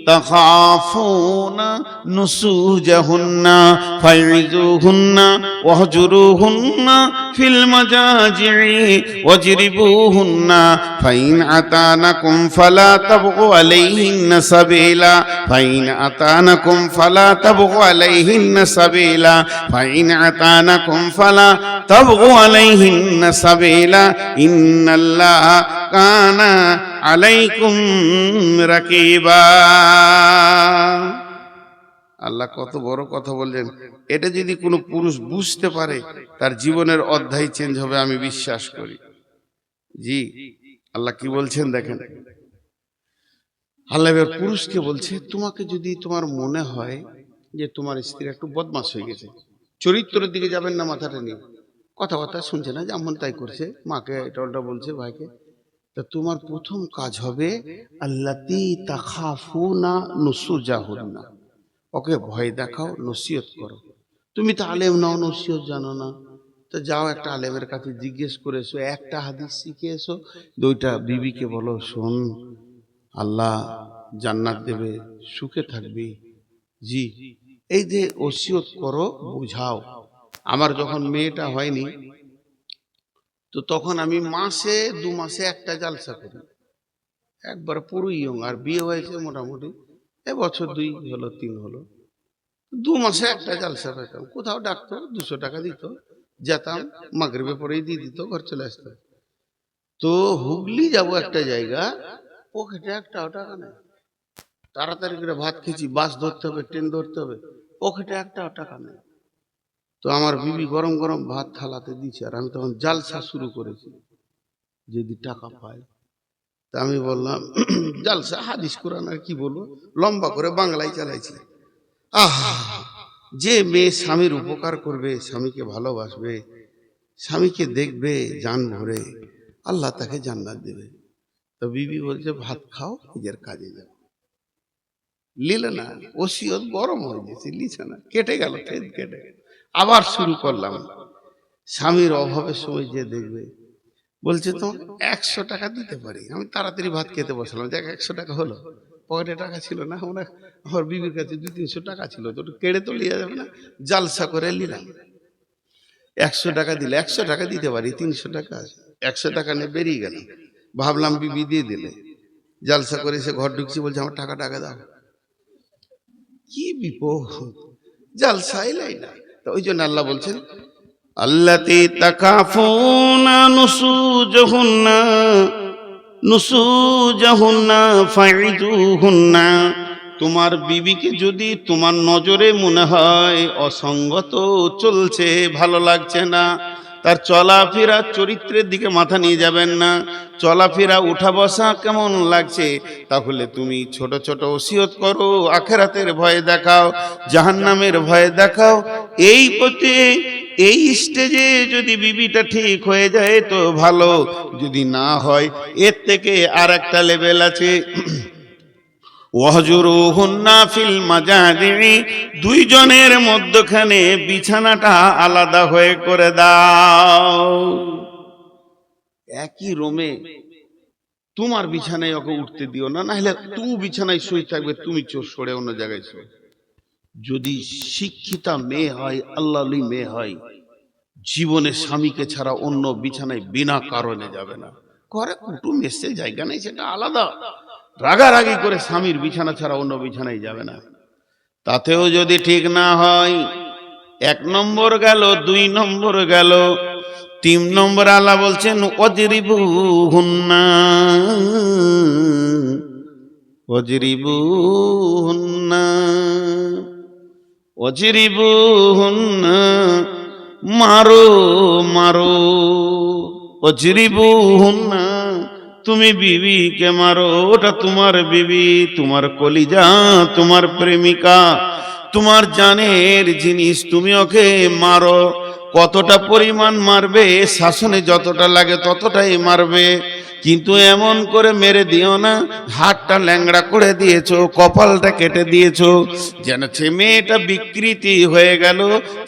Speaker 1: তাখাফুনা নুসুজাহুন্না ফাইযুহুন্না ওয়াহজুরুহুন্না ফিল মাজাজি'i ওয়াজরিবুহুন্না ফাইন আতানাকুম ফালা তাবগু আলাইহিন্না সাবিলা ফাইন আতানাকুম ফালা তাবগু আলাইহিন্না সাবিলা ফাইন আতানাকুম ফালা তাবগু আলাইহিন্না সাবিলা ইন্নাল্লাহা কানা আলাইকুম রাকিবা। আল্লাহ কত বড় কথা বললেন। এটা যদি কোনো পুরুষ বুঝতে পারে, তার জীবনের অধ্যায় চেঞ্জ হবে, আমি বিশ্বাস করি। জি, আল্লাহ কি বলছেন দেখেন। আল্লাহ এবার পুরুষকে বলছে, তোমাকে যদি তোমার মনে হয় যে তোমার স্ত্রী একটু বদমাশ হয়ে গেছে, চরিত্রের দিকে যাবেন না মাথাটা নিয়ে, কথাবার্তা শুনছে না, যেমন তাই করছে, মাকে এটা ওটা বলছে, ভাইকে, তা তোমার প্রথম কাজ হবে আল্লাতী তাখাফুনা নুসুজাহুন্না, ওকে ভয় দেখাও, নসিহত করো। তুমি তো আলেম নাও, নসিহত জানো না, তো যাও একটা আলেমের কাছে জিজ্ঞেস করে এসো, একটা হাদিস শিখে এসো, 2টা বিবিকে বলো, শোন আল্লাহ জান্নাত দেবে, সুখে থাকবি। জি, এই যে ওসিয়ত করো, বুঝাও। আমার যখন মেয়েটা হয়নি, তো তখন আমি মাসে 2 মাসে একটা জালসা করি, একবার পুরো ইয়ং, আর বিয়ে হয়েছে মোটামুটি বছর 2 হলো, 3 হলো, 2 মাসে একটা জালসা পেতাম। কোথাও ডাকতো, 200 টাকা দিত, যেতাম, মাগরিবে পরেই দিয়ে দিত, ঘর চলে আসতাম। তো হুগলি যাব একটা জায়গা, পকেটে একটাও টাকা নেই, তাড়াতাড়ি করে ভাত খেয়েছি, বাস ধরতে হবে, ট্রেন ধরতে হবে, পকেটে একটা টাকা নেই। তো আমার বিবি গরম গরম ভাত থালাতে দিচ্ছে, আর আমি তখন জালসা শুরু করেছি যদি টাকা পাই। তা আমি বললাম জালসা হাদিস কোরআন আর কি বলবো, লম্বা করে বাংলায় চালাইছি। আহা, যে মেয়ে স্বামীর উপকার করবে, স্বামীকে ভালোবাসবে, স্বামীকে দেখবে জান ভরে, আল্লাহ তাকে জান্নাত দেবে। তো বিবি বলছে ভাত খাও, নিজের কাজে যাও। নিলে না, ওসিয়ত গরম হয়ে গেছে, লিছে না, কেটে গেল, কেটে গেল। আবার শুরু করলাম। স্বামীর অভাবের সময় যে দেখবে, বলছে তোমাকে 100 টাকা দিতে পারি। আমি তাড়াতাড়ি ভাত খেতে বসলাম, দেখ 100 টাকা হলো। পকেটে টাকা ছিল না, আমার বিবির কাছে 200-300 টাকা ছিল, তো একটু কেড়ে তো লিয়া যাবে না, জালসা করে নিলাম। 100 টাকা দিলে, 100 টাকা দিতে পারি, 300 টাকা আছে। 100 টাকা নিয়ে বেরিয়ে গেলাম। ভাবলাম বিবি দিয়ে দিলে। জালসা করে এসে ঘর ঢুকছি, বলছে আমার টাকা দাও। কি বিপদ, জালসা এলাই না। তো ওই জন্য আল্লাহ বলছেন আল্লাতী তাকাফুনা নুসুজাহুন্না ফাইদুহুন্না। তোমার বিবিকে যদি তোমার নজরে মনে হয় অসঙ্গত চলছে, ভালো লাগছে না, তার চলাফেরা চরিত্রের দিকে মাথা নিয়ে যাবেন না, চলাফেরা উঠা বসা কেমন লাগছে, তাহলে তুমি ছোট ছোট ওসিয়ত করো, আখিরাতের ভয় দেখাও, জাহান্নামের ভয় দেখাও। এই পথে, এই স্টেজে যদি বিবিটা ঠিক হয়ে যায় তো ভালো, যদি না হয় এর থেকে আর একটা লেভেল আছে। ওয়াহজুরুহুন্না ফিল মাজাজি, দুইজনের মধ্যখানে বিছানাটা আলাদা হয়ে করে দাও। একই রুমে তোমার বিছানায় ওকে উঠতে দিও না, না হলে তুমি বিছানায় শুয়ে থাকবে, তুমি চোর সরে অন্য জায়গায় শুয়ে। যদি শিক্ষিতা মেয়ে হয়, আল্লাহলি মেয়ে হয়, জীবনে স্বামীকে ছাড়া অন্য বিছানায় বিনা কারণে যাবে না। ঘরে কুটুম এসছে, জায়গা নেই, সেটা আলাদা, রাগারাগি করে স্বামীর বিছানা ছাড়া অন্য বিছানায় যাবে না। তাতেও যদি ঠিক না হয়, 1 নম্বর গেল, 2 নম্বর গেল, 3 নম্বর আল্লাহ বলছেন ওয়াজরিবুহুন্না, ওয়াজরিবুহুন্না, ওয়াজরিবুহুন্না, মারো মারো, ওয়াজরিবুহুন্না, তুমি বিবিকে মারো, ওটা তোমার বিবি, তোমার কলিজা, তোমার প্রেমিকা, তোমার জানের জিনিস, তুমি ওকে মারো। কতটা পরিমাণ মারবে, শাসনে যতটা লাগে ততটাই মারবে, কিন্তু এমন করে মেরে দিও না হাতটা ল্যাংড়া করে দিয়েছো, কপালটা কেটে দিয়েছো, যেন সে মেয়েটা বিকৃতি হয়ে গেল,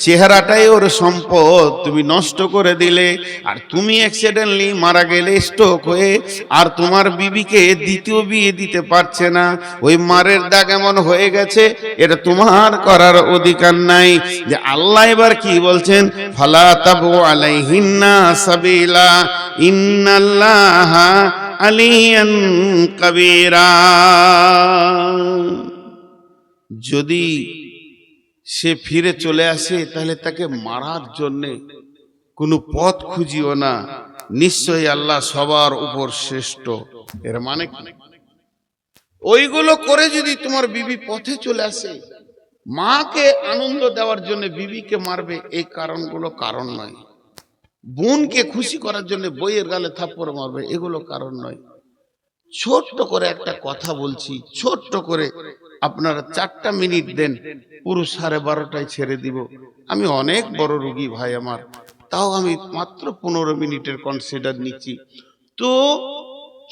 Speaker 1: চেহারাটাই ওর সম্পদ তুমি নষ্ট করে দিলে, আর তুমি অ্যাক্সিডেন্টলি মারা গেলে স্ট্রোক হয়ে, আর তোমার বিবিকে দ্বিতীয় বিয়ে দিতে পারছে না, ওই মারের দাগ এমন হয়ে গেছে, এটা তোমার করার অধিকার নাই। যে আল্লাহ এবার কি বলছেন, ফালা তাবু আলাইহিন্না সাবিলা ইন্নাল্লাহা আলিয়ান কাবীরা। যদি সে ফিরে চলে আসে তাহলে তাকে মারার জন্য কোনো পথ খুঁজিও না, নিশ্চয়ই আল্লাহ সবার উপর শ্রেষ্ঠ। এর মানে কি? ওইগুলো করে যদি তোমার বিবি পথে চলে আসে, মাকে আনন্দ দেওয়ার জন্য বিবিকে মারবে, এই কারণগুলো কারণ নয়। বোনকে খুশি করার জন্য বইয়ের গালে থাপ্পড় মারবে, এগুলো কারণ নয়। ছোট্ট করে একটা কথা বলছি, ছোট্ট করে, আপনারা 4টা মিনিট দেন, পুরো 12:30টায় ছেড়ে দিব। আমি অনেক বড় রোগী ভাই আমার, তাও আমি মাত্র 15 মিনিটের কনসিডার নিচ্ছি। তো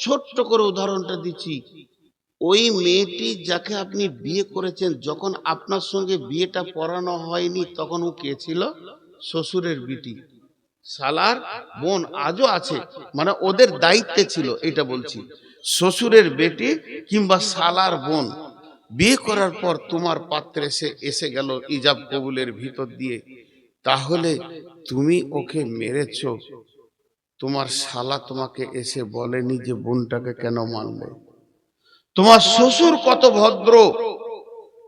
Speaker 1: ছোট্ট করে উদাহরণটা দিচ্ছি। ওই মেয়েটি যাকে আপনি বিয়ে করেছেন, যখন আপনার সঙ্গে বিয়েটা পড়ানো হয়নি তখন ও কে ছিল? শ্বশুরের বিটি, শালার বোন, আজও আছে, মানে ওদের দায়িত্বে ছিল, এটা বলছি। শ্বশুরের বেটি কিংবা শালার বোন বিয়ে করার পর তোমার পাত্রে সে এসে গেল ইজাব কবুলের ভিতর দিয়ে, তাহলে তুমি ওকে মেরেছো, তোমার শালা তোমাকে এসে বলেনি যে বোনটাকে কেন মারলে? তোমার শ্বশুর কত ভদ্র,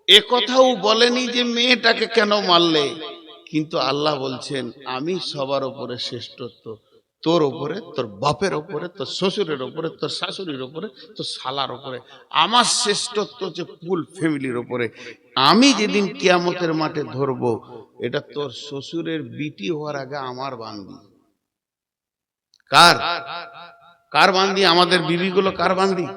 Speaker 1: এ কথাও বলেনি যে মেয়েটাকে কেন মারলে। কিন্তু আল্লাহ বলছেন আমি সবার উপরে শ্রেষ্ঠত্ব, তোর ওপরে, তোর বাপের ওপরে, তোর শ্বশুরের ওপরে, তোর শাশুড়ির ওপরে, তোর শালার ওপরে। আমার শ্রেষ্ঠত্ব হচ্ছে ফুল ফ্যামিলির ওপরে। আমি যেদিন কিয়ামতের মাঠে ধরবো, এটা তোর শ্বশুরের বিটি হওয়ার আগে আমার বান্দি। কার কার বান্দি? আমাদের বিবিগুলো কার বান্দি?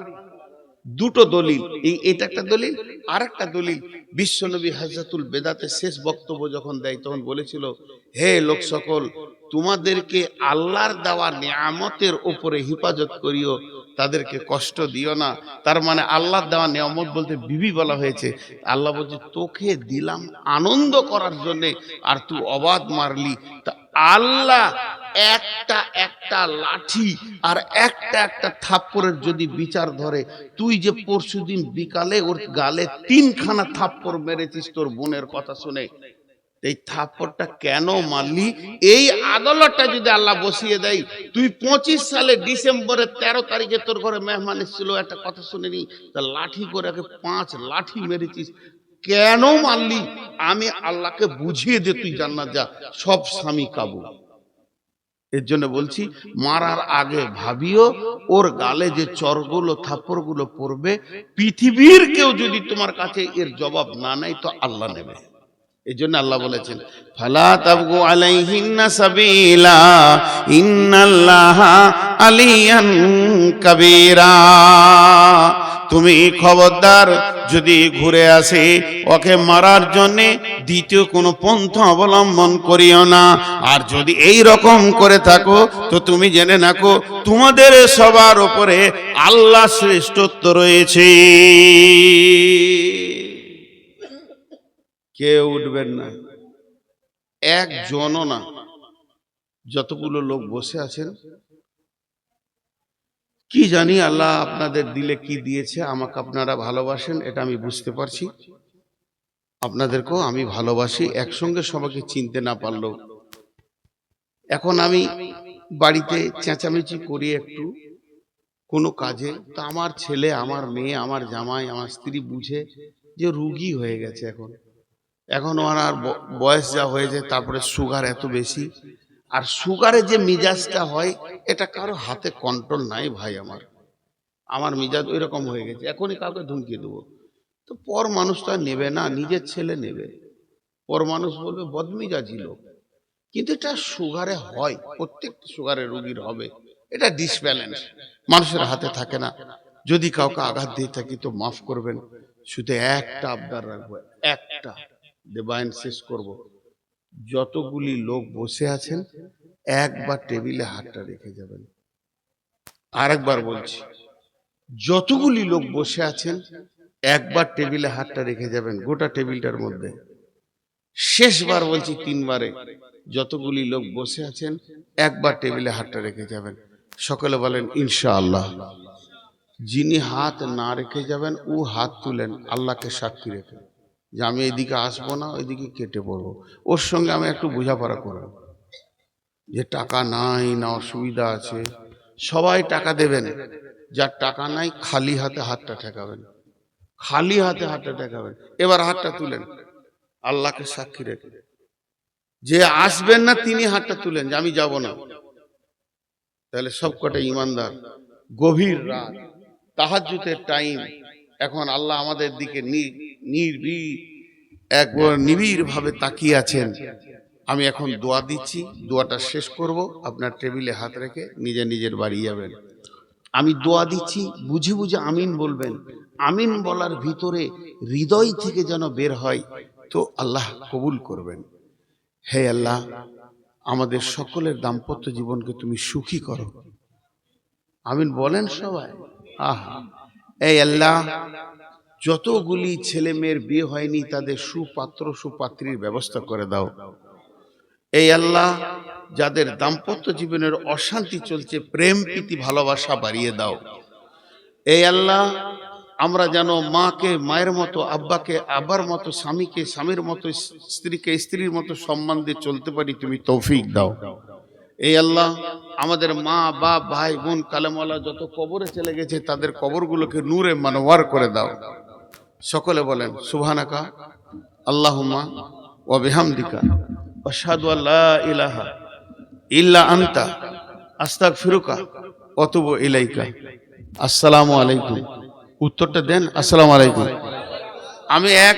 Speaker 1: দুটো দলিল, এটা একটা দলিল, আর একটা দলিল। বিশ্বনবী হাজ্জাতুল বেদাতে শেষ বক্তব্য যখন দেয় তখন বলেছিল, হে লোক সকল, তোমাদেরকে আল্লাহর দেওয়া নিয়ামতের উপরে হেফাজত করিও, তাদেরকে কষ্ট দিও না। তার মানে আল্লাহর দেওয়া নিয়ামত বলতে বিবি বলা হয়েছে। আল্লাহ বলছে তোকে দিলাম আনন্দ করার জন্য, আর তুই অবাধ মারলি। তা আল্লাহ একটা একটা লাঠি আর একটা একটা থাপ্পড়ের যদি বিচার ধরে, তুই যে পরশুদিন বিকালে ওর গালে 3খানা থাপ্পড় মেরেছিস তোর বোনের কথা শুনে, এই থাপ্পড়টা কেন মারলি, এই আদালতটা যদি আল্লাহ বসিয়ে দেয়, তুই 25 সালে ডিসেম্বরের 13 তারিখে তোর ঘরে মেহমান এসেছিল, একটা কথা শুনিনি, তা লাঠি করে 5 লাঠি মেরেছিস, কেন মারলি? আমি আল্লাহকে বুঝিয়ে দে, তুই জান্নাত যা। সব স্বামী কাবু। এর জন্য বলছি, মারার আগে ভাবিও, ওর গালে যে চরগুলো থাপ্পড়গুলো পড়বে, পৃথিবীর কেউ যদি তোমার কাছে এর জবাব না নেয় তো আল্লাহ নেবে। এই জন্য আল্লাহ বলেছেন, ফালা তাবগু আলাইহিন্না সাবিলা ইন্নাল্লাহা আলিয়ান কাবীরা। তুমি খবরদার, যদি ঘুরে আসে ওকে মারার জন্য দ্বিতীয় কোনো পন্থা অবলম্বন করিও না। আর যদি এই রকম করে থাকো তো তুমি জেনে রাখো, তোমাদের সবার উপরে আল্লাহ শ্রেষ্ঠত্ব রয়েছে। কেউ উঠবেন না, একজনও না। যতগুলো লোক বসে আছেন, কি জানি আল্লাহ আপনাদের দিলে কি দিয়েছে, আমাকে আপনারা ভালোবাসেন, এটা আমি বুঝতে পারছি। আপনাদেরকেও আমি ভালোবাসি, একসঙ্গে সবাইকে চিনতে না পারলেও। এখন আমি বাড়িতে চেঁচামেচি করি একটু কোনো কাজে, তো আমার ছেলে, আমার মেয়ে, আমার জামাই, আমার স্ত্রী বুঝে যে রুগী হয়ে গেছে। এখন ওনার বয়স যা হয়েছে, তারপরে সুগার এত বেশি, আর সুগারে যে মিজাজটা হয়, এটা কারো হাতে কন্ট্রোল নাই ভাই। আমার মিজাজ ওই রকম হয়ে গেছে, এখনই কাউকে ধমকিয়ে দেবো। তো পর মানুষটা নেবে না, নিজের ছেলে নেবে। পর মানুষ বলবে বদমিজাজি লোক। কিন্তু এটা সুগারে হয়, প্রত্যেকটা সুগারের রোগীর হবে। এটা ডিসব্যালেন্স, মানুষের হাতে থাকে না। যদি কাউকে আঘাত দিয়ে থাকি তো মাফ করবেন। শুধু একটা আবদার রাখবো, একটা দেবায়ন শেষ করব। যতগুলি লোক বসে আছেন, একবার টেবিলে হাতটা রেখে যাবেন। আরেকবার বলছি, যতগুলি লোক বসে আছেন, একবার টেবিলে হাতটা রেখে যাবেন, গোটা টেবিলটার মধ্যে। শেষবার বলছি, 3বারে, যতগুলি লোক বসে আছেন, একবার টেবিলে হাতটা রেখে যাবেন। সকলে বলেন ইনশাআল্লাহ। যিনি হাত না রেখে যাবেন, ও হাত তুলেন আল্লাহকে সাক্ষী রেখে, যে আমি এদিকে আসবো না, ওইদিকে কেটে পড়বো। ওর সঙ্গে আমি একটু বোঝাপড়া করব, যে টাকা নাই না অসুবিধা আছে। সবাই টাকা দেবেন, যার টাকা নাই খালি হাতে হাতটা ঠেকাবেন, খালি হাতে হাতটা ঠেকাবেন। এবার হাতটা তুলেন আল্লাহকে সাক্ষী রেখে। যে আসবেন না তিনি হাতটা তুলেন, যে আমি যাব না। তাহলে সবকটা ইমানদার। গভীর রাত, তাহাজ্জুদের টাইম, এখন আল্লাহ আমাদের দিকে একবার নিবিড় ভাবে তাকিয়ে আছেন। আমি এখন দোয়া দিচ্ছি, দোয়াটা শেষ করব। আপনার টেবিলে হাত রেখে নিজে নিজের বাড়ি যাবেন। আমি দোয়া দিচ্ছি, বুঝে বুঝে আমিন বলবেন। আমিন বলার ভিতরে হৃদয় থেকে যেন বের হয়, তো আল্লাহ কবুল করবেন। হে আল্লাহ, আমাদের সকলের দাম্পত্য জীবনকে তুমি সুখী করো। আমিন বলেন সবাই। আহা, এই আল্লাহ, যতগুলি ছেলে মেয়ের বিয়ে হয়নি তাদের সুপাত্র সুপাত্রীর ব্যবস্থা করে দাও। এই আল্লাহ, যাদের দাম্পত্য জীবনের অশান্তি চলছে, প্রেম প্রীতি ভালোবাসা বাড়িয়ে দাও। এই আল্লাহ, আমরা যেন মাকে মায়ের মতো, আব্বাকে আব্বার মতো, স্বামীকে স্বামীর মতো, স্ত্রীকে স্ত্রীর মতো সম্মান দিয়ে চলতে পারি, তুমি তৌফিক দাও। এই আল্লাহ, আমাদের মা বাপ ভাই বোন কালেমাওয়ালা যত কবরে চলে গেছে, তাদের কবরগুলোকে নূরে মানওয়ার করে দাও। সকলে বলেন সুবহানাকা আল্লাহুম্মা ওয়া বিহামদিকা আশহাদু আল্লা ইলাহা ইল্লা আনতা আস্তাগফিরুকা ওয়া আতুবু ইলাইকা। আসসালামু আলাইকুম। উত্তরটা দেন। আসসালামু আলাইকুম। আমি এক